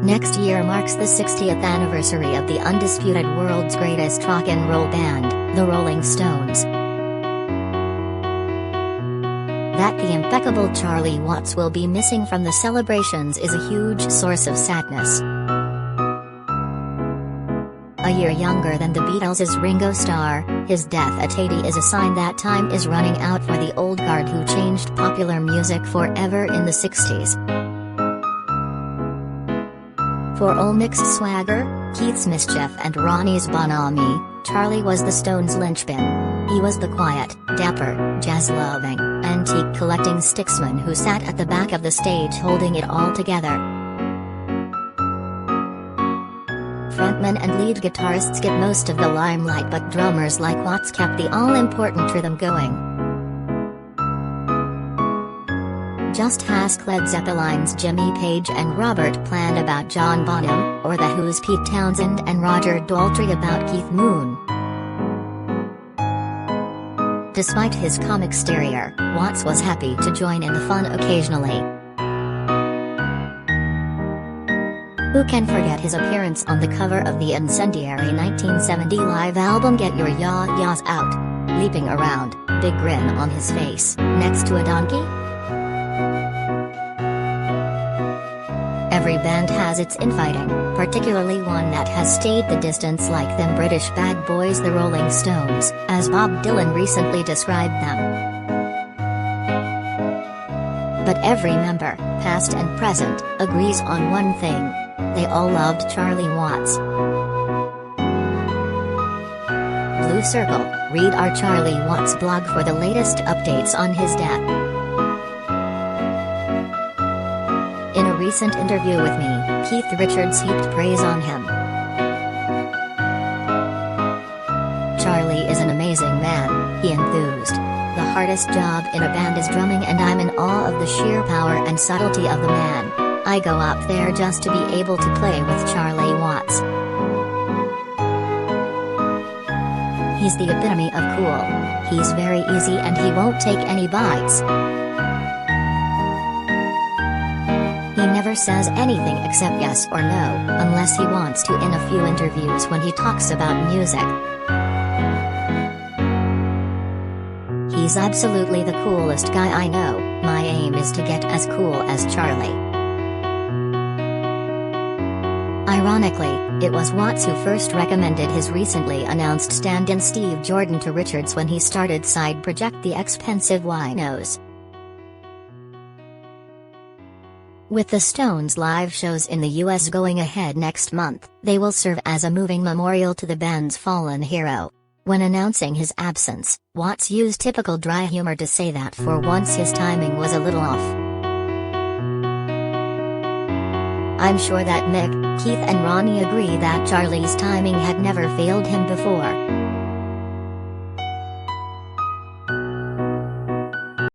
Next year marks the 60th anniversary of the undisputed world's greatest rock and roll band, the Rolling Stones. That the impeccable Charlie Watts will be missing from the celebrations is a huge source of sadness. A year younger than the Beatles' Ringo Starr, his death at 80 is a sign that time is running out for the old guard who changed popular music forever in the 60s. For old Mick's swagger, Keith's mischief and Ronnie's bonhomie, Charlie was the Stones' linchpin. He was the quiet, dapper, jazz-loving, antique-collecting sticksman who sat at the back of the stage holding it all together. Frontmen and lead guitarists get most of the limelight, but drummers like Watts kept the all-important rhythm going. Just ask Led Zeppelin's Jimmy Page and Robert Plant about John Bonham, or The Who's Pete Townshend and Roger Daltrey about Keith Moon. Despite his calm exterior, Watts was happy to join in the fun occasionally. Who can forget his appearance on the cover of the incendiary 1970 live album Get Your Yah-Yahs Out, leaping around, big grin on his face, next to a donkey? Every band has its infighting, particularly one that has stayed the distance like them British bad boys the Rolling Stones, as Bob Dylan recently described them. But every member, past and present, agrees on one thing. They all loved Charlie Watts. Blue Circle, read our Charlie Watts blog for the latest updates on his death. In a recent interview with me, Keith Richards heaped praise on him. Charlie is an amazing man, he enthused. The hardest job in a band is drumming, and I'm in awe of the sheer power and subtlety of the man. I go up there just to be able to play with Charlie Watts. He's the epitome of cool. He's very easy and he won't take any bites. He never says anything except yes or no, unless he wants to in a few interviews when he talks about music. He's absolutely the coolest guy I know. My aim is to get as cool as Charlie. Ironically, it was Watts who first recommended his recently announced stand-in Steve Jordan to Richards when he started side project The Expensive Winos. With the Stones' live shows in the US going ahead next month, they will serve as a moving memorial to the band's fallen hero. When announcing his absence, Watts used typical dry humor to say that for once his timing was a little off. I'm sure that Mick, Keith and Ronnie agree that Charlie's timing had never failed him before.